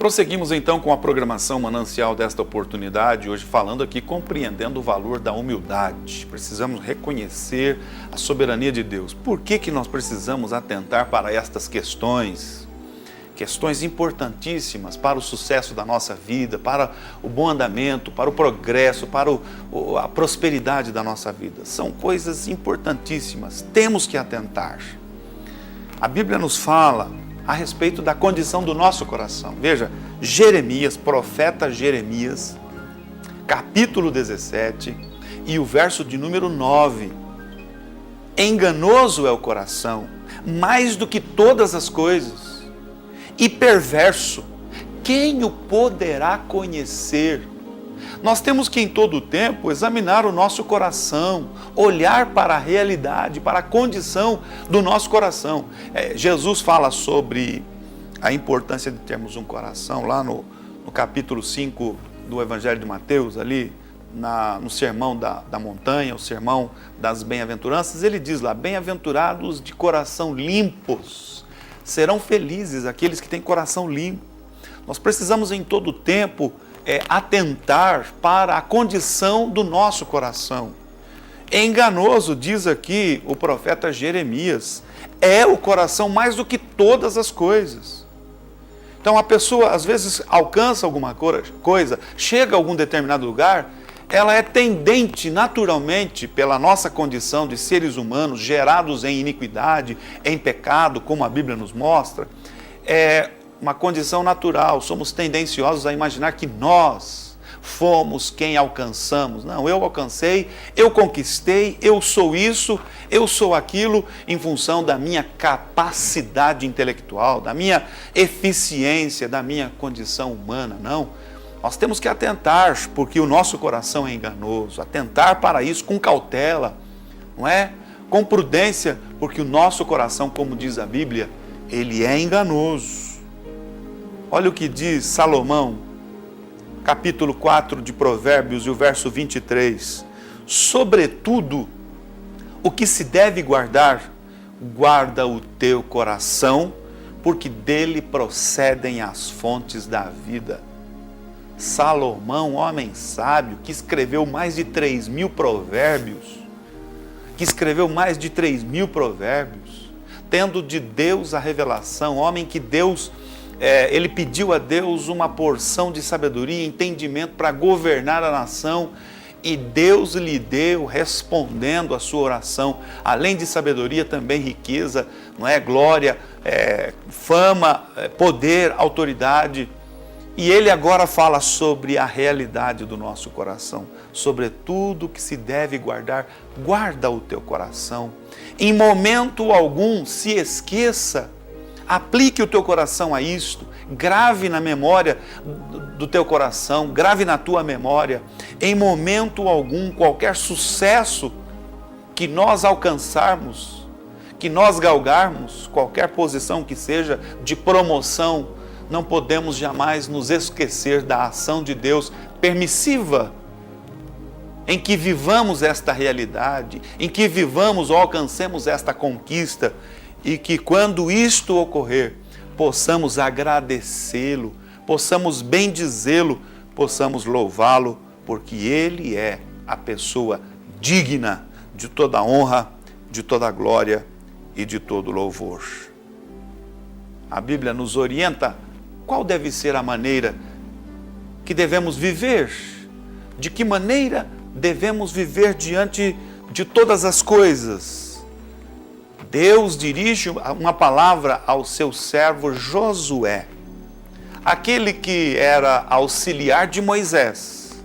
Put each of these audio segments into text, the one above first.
Prosseguimos então com a programação manancial desta oportunidade, hoje falando aqui, compreendendo o valor da humildade. Precisamos reconhecer a soberania de Deus. Por que nós precisamos atentar para estas questões? Questões importantíssimas para o sucesso da nossa vida, para o bom andamento, para o progresso, para a prosperidade da nossa vida. São coisas importantíssimas, temos que atentar. A Bíblia nos fala a respeito da condição do nosso coração. Veja, Jeremias, profeta Jeremias, capítulo 17 e o verso de número 9. Enganoso é o coração, mais do que todas as coisas, e perverso, quem o poderá conhecer? Nós temos que em todo o tempo examinar o nosso coração, olhar para a realidade, para a condição do nosso coração. Jesus fala sobre a importância de termos um coração, lá no capítulo 5 do Evangelho de Mateus, ali no sermão da montanha, o sermão das bem-aventuranças, ele diz lá, bem-aventurados de coração limpos, serão felizes aqueles que têm coração limpo. Nós precisamos em todo o tempo atentar para a condição do nosso coração. Enganoso, diz aqui o profeta Jeremias, é o coração mais do que todas as coisas. Então a pessoa às vezes alcança alguma coisa, chega a algum determinado lugar, ela é tendente naturalmente pela nossa condição de seres humanos gerados em iniquidade, em pecado, como a Bíblia nos mostra, uma condição natural, somos tendenciosos a imaginar que nós fomos quem alcançamos. Não, eu alcancei, eu conquistei, eu sou isso, eu sou aquilo em função da minha capacidade intelectual, da minha eficiência, da minha condição humana. Não, nós temos que atentar, porque o nosso coração é enganoso, atentar para isso com cautela, não é? Com prudência, porque o nosso coração, como diz a Bíblia, ele é enganoso. Olha o que diz Salomão, capítulo 4 de Provérbios e o verso 23. Sobretudo, o que se deve guardar, guarda o teu coração, porque dele procedem as fontes da vida. Salomão, homem sábio, que escreveu mais de 3.000 provérbios, tendo de Deus a revelação, homem que Deus... ele pediu a Deus uma porção de sabedoria e entendimento para governar a nação, e Deus lhe deu, respondendo a sua oração, além de sabedoria, também riqueza, não é? Glória, fama, poder, autoridade. E ele agora fala sobre a realidade do nosso coração, sobre tudo que se deve guardar, guarda o teu coração. Em momento algum se esqueça. Aplique o teu coração a isto, grave na memória do teu coração, grave na tua memória, em momento algum, qualquer sucesso que nós alcançarmos, que nós galgarmos, qualquer posição que seja de promoção, não podemos jamais nos esquecer da ação de Deus permissiva, em que vivamos esta realidade, em que vivamos ou alcancemos esta conquista, e que quando isto ocorrer, possamos agradecê-lo, possamos bendizê-lo, possamos louvá-lo, porque Ele é a pessoa digna de toda honra, de toda glória e de todo louvor. A Bíblia nos orienta qual deve ser a maneira que devemos viver, de que maneira devemos viver diante de todas as coisas. Deus dirige uma palavra ao seu servo Josué, aquele que era auxiliar de Moisés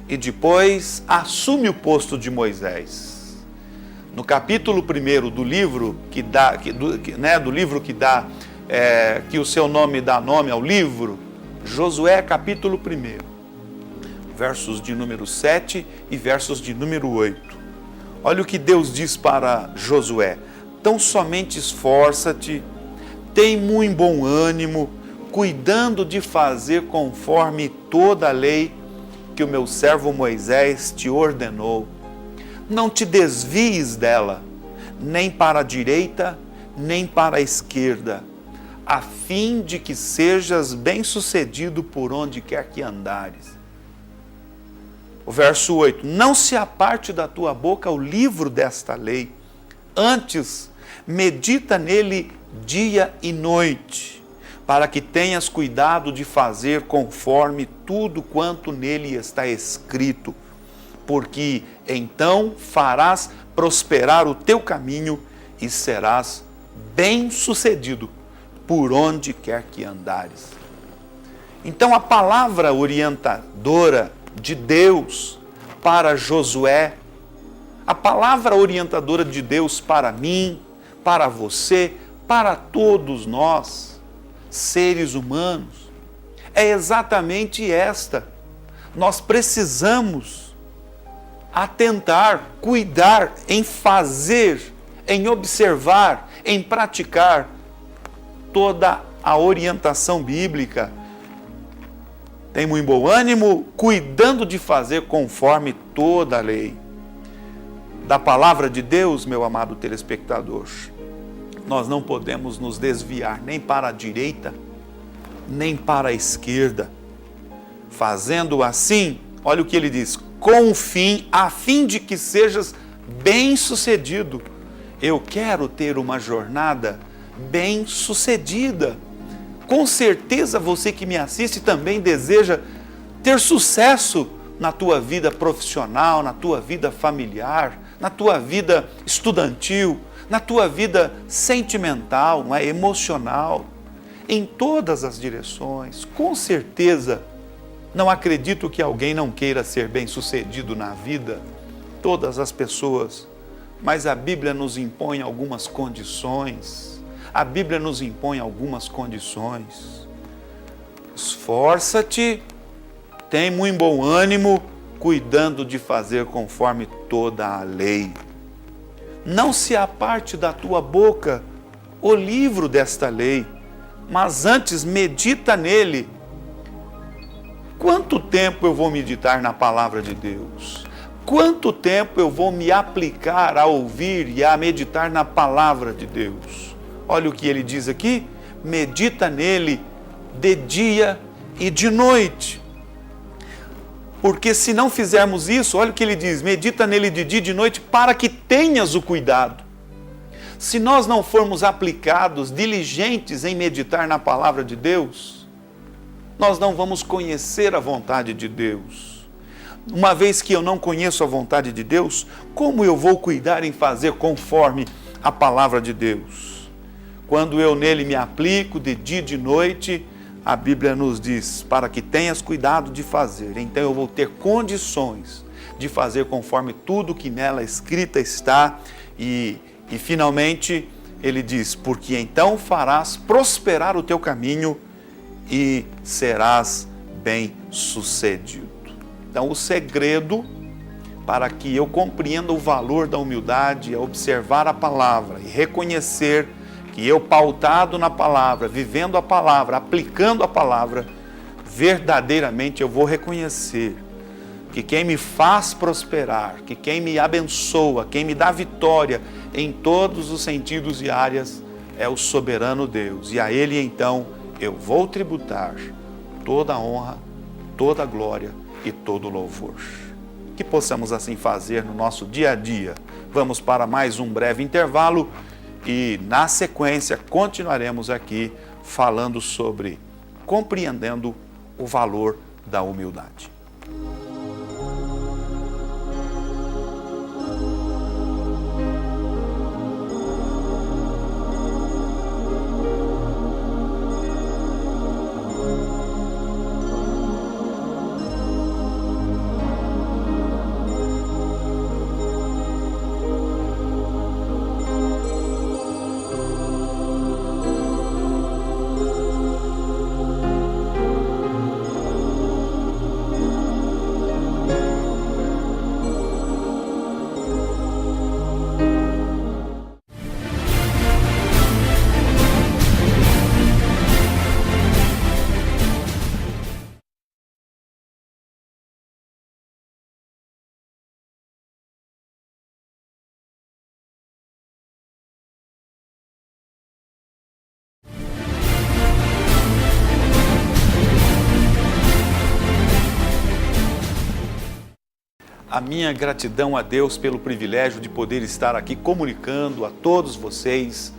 e depois assume o posto de Moisés. No capítulo 1 do livro que o seu nome dá nome ao livro, Josué capítulo 1, versos de número 7 e versos de número 8. Olha o que Deus diz para Josué. Tão somente esforça-te, tem muito bom ânimo, cuidando de fazer conforme toda a lei que o meu servo Moisés te ordenou. Não te desvies dela, nem para a direita, nem para a esquerda, a fim de que sejas bem-sucedido por onde quer que andares. O verso 8, não se aparte da tua boca o livro desta lei, antes medita nele dia e noite, para que tenhas cuidado de fazer conforme tudo quanto nele está escrito, porque então farás prosperar o teu caminho e serás bem-sucedido por onde quer que andares. Então a palavra orientadora de Deus para Josué, a palavra orientadora de Deus para mim, para você, para todos nós, seres humanos, é exatamente esta. Nós precisamos atentar, cuidar em fazer, em observar, em praticar toda a orientação bíblica. Tem muito bom ânimo, cuidando de fazer conforme toda a lei. Da palavra de Deus, meu amado telespectador, nós não podemos nos desviar nem para a direita, nem para a esquerda. Fazendo assim, olha o que ele diz, com o fim, a fim de que sejas bem-sucedido. Eu quero ter uma jornada bem-sucedida. Com certeza você que me assiste também deseja ter sucesso na tua vida profissional, na tua vida familiar, na tua vida estudantil, na tua vida sentimental, emocional, em todas as direções. Com certeza, não acredito que alguém não queira ser bem-sucedido na vida, todas as pessoas, mas a Bíblia nos impõe algumas condições. A Bíblia nos impõe algumas condições. Esforça-te, tem muito bom ânimo, cuidando de fazer conforme toda a lei. Não se aparte da tua boca o livro desta lei, mas antes medita nele. Quanto tempo eu vou meditar na palavra de Deus? Quanto tempo eu vou me aplicar a ouvir e a meditar na palavra de Deus? Olha o que ele diz aqui, medita nele de dia e de noite. Porque se não fizermos isso, olha o que ele diz, medita nele de dia e de noite para que tenhas o cuidado. Se nós não formos aplicados, diligentes em meditar na palavra de Deus, nós não vamos conhecer a vontade de Deus. Uma vez que eu não conheço a vontade de Deus, como eu vou cuidar em fazer conforme a palavra de Deus? Quando eu nele me aplico de dia e de noite, a Bíblia nos diz, para que tenhas cuidado de fazer. Então eu vou ter condições de fazer conforme tudo que nela escrita está. E finalmente ele diz, porque então farás prosperar o teu caminho e serás bem-sucedido. Então o segredo para que eu compreenda o valor da humildade é observar a palavra e reconhecer que eu, pautado na palavra, vivendo a palavra, aplicando a palavra, verdadeiramente eu vou reconhecer que quem me faz prosperar, que quem me abençoa, quem me dá vitória em todos os sentidos e áreas é o soberano Deus. E a Ele então eu vou tributar toda a honra, toda a glória e todo o louvor. Que possamos assim fazer no nosso dia a dia. Vamos para mais um breve intervalo. E na sequência continuaremos aqui falando sobre compreendendo o valor da humildade. a minha gratidão a Deus pelo privilégio de poder estar aqui comunicando a todos vocês